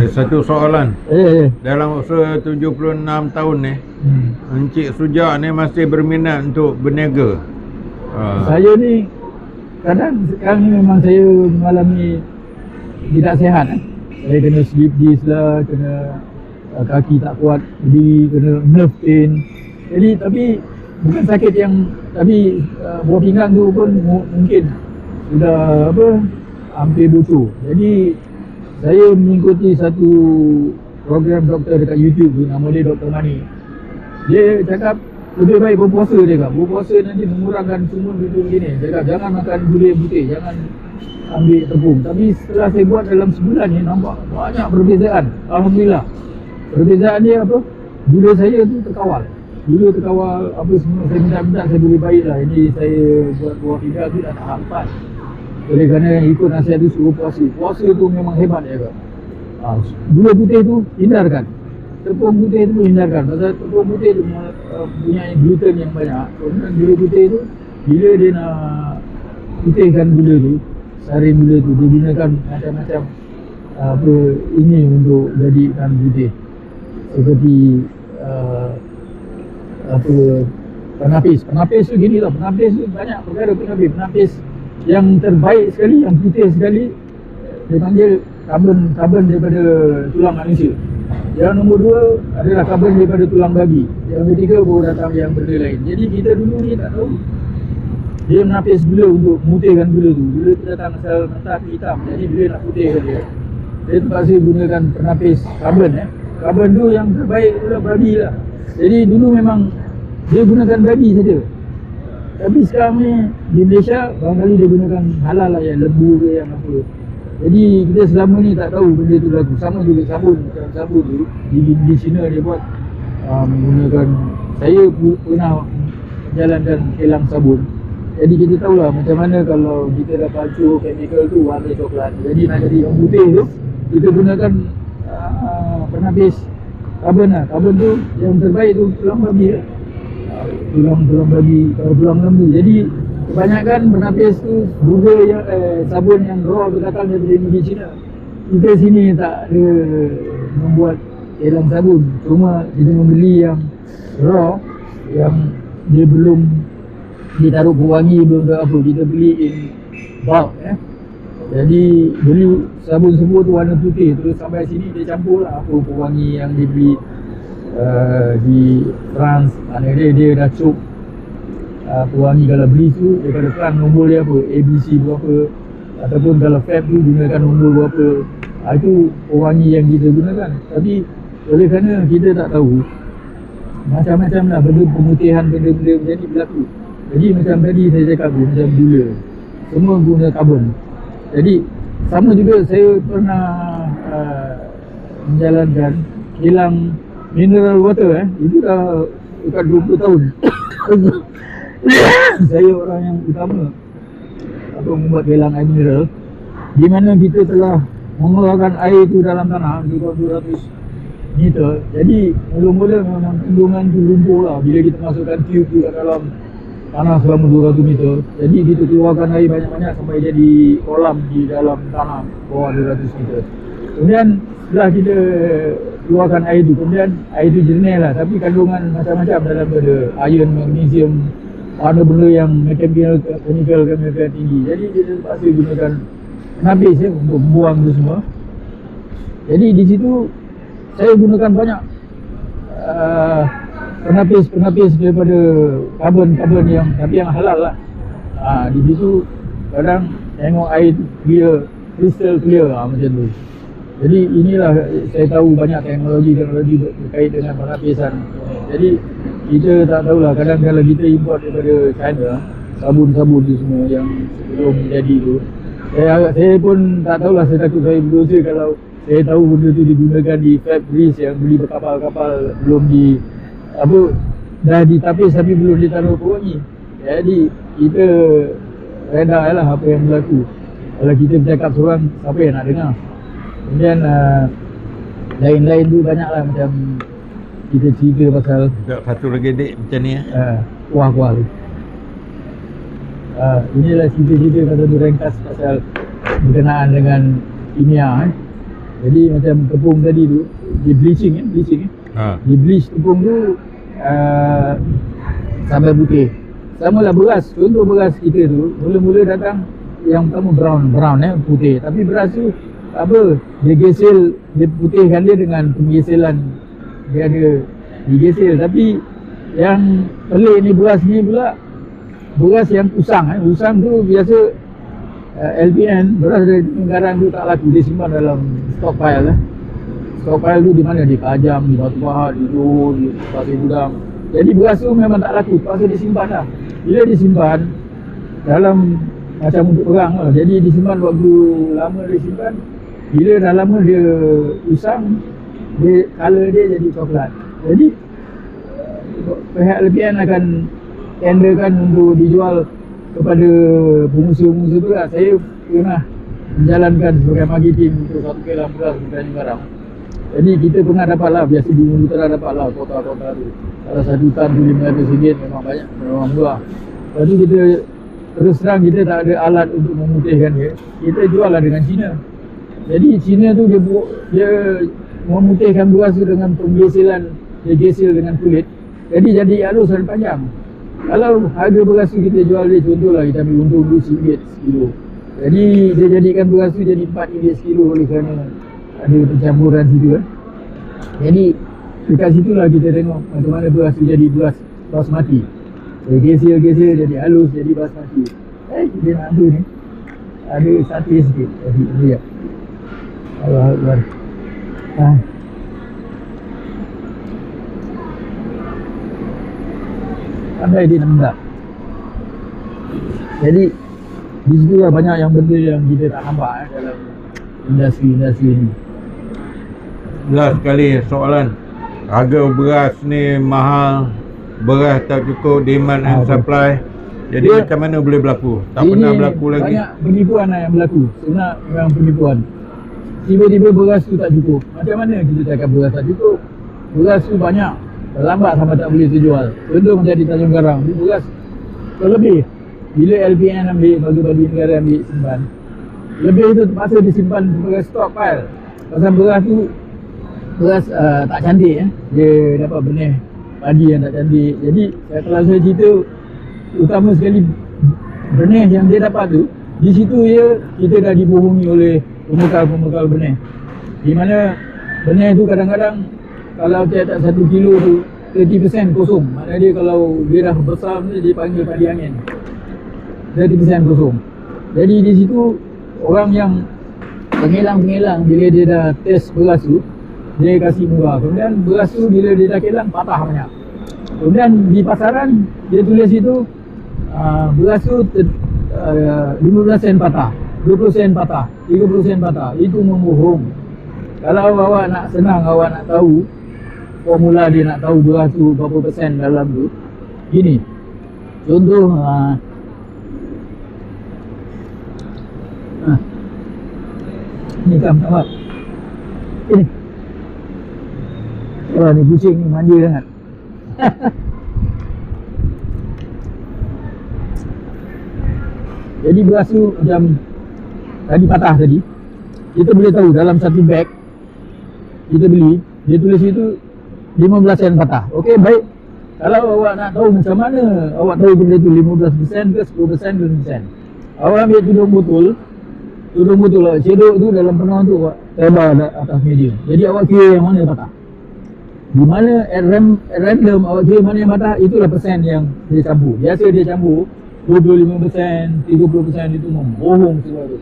Satu soalan. Dalam usia 76 tahun ni, Encik Suja ni masih berminat untuk berniaga. Saya ni kadang sekarang ni memang saya mengalami tidak sihat. Saya kena slip disc lah, kena kaki tak kuat berdiri, kena nerve pain. Jadi tapi bukan sakit yang, tapi buah pinggang tu pun mungkin sudah hampir bocor. Jadi saya mengikuti satu program doktor dekat YouTube tu, nama dia Dr. Mani. Dia cakap lebih baik berpuasa, dia kata. Berpuasa nanti mengurangkan semua gitu begini. Dia kata jangan makan gula putih, jangan ambil tepung. Tapi setelah saya buat dalam sebulan ni, nampak banyak perbezaan. Alhamdulillah. Perbezaan dia apa? Gula saya tu terkawal. Gula terkawal, apa semua saya minta saya boleh baik lah. Ini saya buat buah pinggang tu dah tahap 4. Oleh kerana ikut nasihat tu suruh puasa. Puasa tu memang hebat dia kata. Gula putih tu hindarkan. Tepung putih tu hindarkan. Pasal tepung putih tu punya gluten yang banyak. Kemudian gula putih tu, bila dia nak putihkan gula tu, saring gula tu, dia gunakan macam-macam ini untuk jadikan putih. Seperti penapis tu gini tau. Penapis tu banyak perkara penapis yang terbaik sekali, yang putih sekali, dia panggil karbon daripada tulang manusia. Yang nombor 2 adalah karbon daripada tulang babi. Yang ketiga baru datang yang benda lain. Jadi kita dulu ni tak tahu. Dia menapis gula untuk memutihkan gula tu. Gula tu datang asal mentah ke hitam. Jadi bila nak putihkan dia terpaksa gunakan penapis karbon. Karbon tu yang terbaik adalah babi lah. Jadi dulu memang dia gunakan babi saja. Tapi sekarang ni di Malaysia barangkali dia gunakan halal lah, yang lembu ke yang apa. Jadi kita selama ni tak tahu benda tu laku. Sama juga sabun. Sabun tu di China dia buat menggunakan, saya pernah menjalankan kilang sabun. Jadi kita tahulah macam mana kalau kita dah pacu chemical tu warna coklat. Jadi nak jadi yang putih tu kita gunakan penapis karbon lah. Karbon tu yang terbaik tu tulang babi lah. Tulang babi, tulang lembu. Jadi kebanyakan penapis tu bunga yang sabun yang raw tu datang daripada negeri China. Kita sini tak ada membuat kilang sabun. Cuma kita membeli yang raw, yang dia belum ditaruh pewangi, belum ada apa. Kita beli in bulk Jadi beli sabun semua tu warna putih. Terus sampai sini dia campur lah apa pewangi yang dibeli di France. Mana dia dah cuk pewangi. Kalau beli tu daripada France, nombor dia apa, ABC berapa, ataupun kalau Fab tu gunakan nombor berapa. Itu pewangi yang kita gunakan. Tapi oleh kerana kita tak tahu, macam-macam lah benda pemutihan, benda-benda macam ni berlaku. Jadi macam tadi saya cakap tu, macam gula, semua guna karbon. Jadi sama juga saya pernah menjalankan kilang mineral water. Itu dah dekat 20 tahun. Saya orang yang utama membuat kilang air mineral, di mana kita telah mengeluarkan air itu dalam tanah di bawah 200 meter. Jadi mula-mula memang kandungan tu lumpur lah. Bila kita masukkan tube tu kat dalam tanah selama 200 meter, jadi kita keluarkan air banyak-banyak sampai jadi kolam di dalam tanah bawah 200 meter. Kemudian setelah kita keluarkan air itu, kemudian air itu jernih lah, tapi kandungan macam-macam dalam ada iron, magnesium, ada benda yang chemical tinggi. Jadi kita terpaksa gunakan penapis untuk buang itu semua. Jadi di situ saya gunakan banyak penapis daripada karbon yang, tapi yang halal lah. Di situ kadang tengok air clear, crystal clear macam tu. Jadi inilah saya tahu banyak teknologi berkait dengan penapisan. Jadi kita tak tahulah, kadang kalau kita import daripada China sabun-sabun tu semua yang sebelum jadi tu, saya pun tak tahulah, saya takut saya berdosa kalau saya tahu benda tu digunakan di factories yang beli berkapal-kapal, belum di dah ditapis tapi belum ditaruh pewangi. Jadi kita reda lah apa yang berlaku. Kalau kita bercakap seorang, siapa yang nak dengar? Kemudian lain-lain tu banyaklah, macam kita cerita pasal satu lagi dek macam ni kuah-kuah tu. Inilah cerita-cerita pasal tu, ringkas pasal berkenaan dengan kimia. Jadi macam tepung tadi tu, di bleaching Ha. di bleach tepung tu sampai putih. Sama lah beras, contoh beras kita tu mula-mula datang yang pertama brown putih. Tapi beras tu apa, dia gesel, dia putihkan dia dengan penggeselan, dia ada digesel. Tapi yang pelik ni beras ni pula beras yang usang. Usang tu biasa LPN, beras dari Garang tu tak laku, dia simpan dalam stockpile. Stockpile tu di mana? Di Kajang, di Batu Pahat, di Johor, di Pasir Gudang. Jadi beras tu memang tak laku, pasal disimpan lah. Bila disimpan dalam macam untuk perang lah. Jadi disimpan waktu lama, disimpan bila dah lama dia usang, dia color dia jadi coklat. Jadi pihak LPN akan tenderkan untuk dijual kepada pengusaha-pengusaha tu lah. Saya pernah menjalankan sebagai marketing untuk satu kilang beras di Tanjung Karang. Jadi kita pernah dapat lah, biasa di Hulu Utara dapat lah kota-kota tu. Kalau satu tan tu RM500 memang banyak, memang murah. Lepas tu kita terus terang kita tak ada alat untuk memutihkan dia. Kita jual lah dengan Cina. Jadi Cina tu dia memutihkan beras tu dengan penggeselan, dia gesel dengan kulit. Jadi halus dan panjang. Kalau harga beras tu kita jual dia, contohlah kita ambil untung dulu RM1 sekilo. Jadi dia jadikan beras tu jadi RM4 sekilo oleh kerana ada pencampuran situ Jadi dekat situlah kita tengok macam mana beras tu jadi beras basmati. Dia gesel jadi halus, jadi basmati. Kita nak tu ni ada sate sikit. Lihat. Allah Akbar. Pandai dia nak mendak. Jadi di situ lah banyak yang benda yang kita tak nampak dalam industri ni. Last sekali soalan, harga beras ni mahal, beras tak cukup, demand and supply. Jadi macam mana boleh berlaku? Tak pernah berlaku lagi. Banyak penipuan lah yang berlaku. Sebenarnya memang penipuan. Tiba-tiba beras tu tak cukup. Macam mana kita cakap beras tak cukup? Beras tu banyak, lambat sampai tak boleh terjual. Contoh macam di Tanjung Karang, beras terlebih. Bila LPN ambil, bagi-bagi negara ambil simpan, lebih tu terpaksa disimpan sebagai stockpile. Pasal beras tu tak cantik dia dapat benih padi yang tak cantik. Jadi kalau saya cerita, utama sekali benih yang dia dapat tu, di situ kita dah dibohongi oleh pemekal benih. Di mana benih tu kadang-kadang kalau tiap-tiap 1 kilo tu 30% kosong. Maknanya dia kalau dia dah besar ni dia panggil padi angin, 30% kosong. Jadi di situ orang yang pengelang-pengelang, bila dia dah test beras tu, dia kasih murah. Kemudian beras tu bila dia dah kelang, patah banyak. Kemudian di pasaran dia tulis itu beras tu 15 sen patah, 20 sen patah, 30 sen patah. Itu membohong. Kalau awak nak senang, awak nak tahu formula dia, nak tahu beras tu berapa persen dalam tu, gini. Contoh ni kam awak. Ini. Ni kucing ni manja sangat. Jadi beras tu macam tadi patah tadi, kita boleh tahu dalam satu beg kita beli, dia tulis itu 15 sen patah. Okey, baik. Kalau awak nak tahu macam mana awak tahu benda tu 15% ke 10% ke 10%, awak ambil tudung botol lah, cedok tu dalam penuh tu awak tebar atas meja. Jadi awak kira yang mana patah, di mana at random awak kira mana yang patah. Itulah persen yang dia campur. Biasa dia campur 25%, 30%, itu membohong semua tu.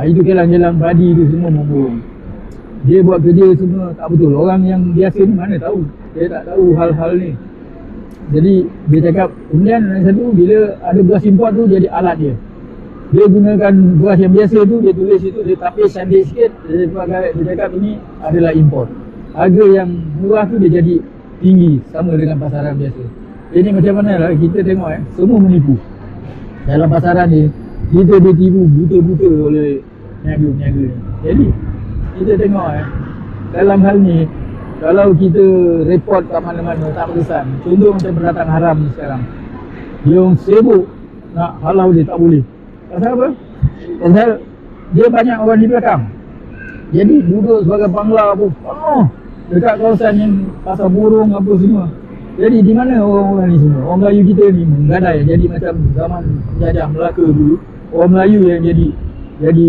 Itu kilang-kilang padi tu semua membohong. Dia buat kerja semua tak betul. Orang yang biasa ni mana tahu, dia tak tahu hal-hal ni. Jadi dia cakap, kemudian yang satu, bila ada beras import tu jadi alat dia. Dia gunakan beras yang biasa tu, dia tulis itu, dia tapis cantik sikit, dia cakap ini adalah import. Harga yang murah tu dia jadi tinggi sama dengan pasaran biasa. Jadi macam mana lah kita tengok semua menipu. Dalam pasaran ni kita ditipu buta-buta oleh niaga-niaga ni. Jadi kita tengok dalam hal ni, kalau kita report kat mana-mana tak berkesan. Contoh macam pendatang haram ni sekarang, dia orang sibuk nak halau dia, tak boleh. Pasal apa? Pasal dia banyak orang di belakang. Jadi duduk sebagai pangla pun penuh dekat kawasan yang pasar burung apa semua. Jadi di mana orang-orang ni semua? Orang Melayu kita ni menggadai. Jadi macam zaman penjajah Melaka dulu, orang Melayu yang jadi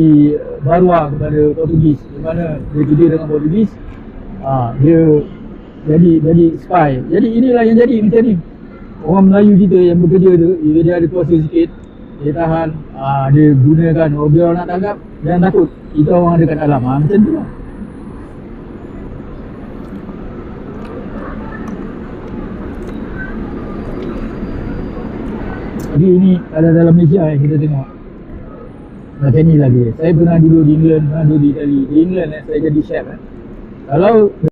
baruah kepada Portugis. Di mana dia kerja dengan Portugis, dia jadi spy. Jadi inilah yang jadi macam ni. Orang Melayu kita yang bekerja tu, dia ada kuasa sikit, dia tahan, dia gunakan. Bila orang nak tangkap, jangan takut, kita orang ada kat dalam. Macam tu lah. Jadi ini ada dalam Malaysia yang kita tengok macam ni lagi. Saya pernah duduk di England, pernah duduk di Itali. Di England saya jadi chef. Kalau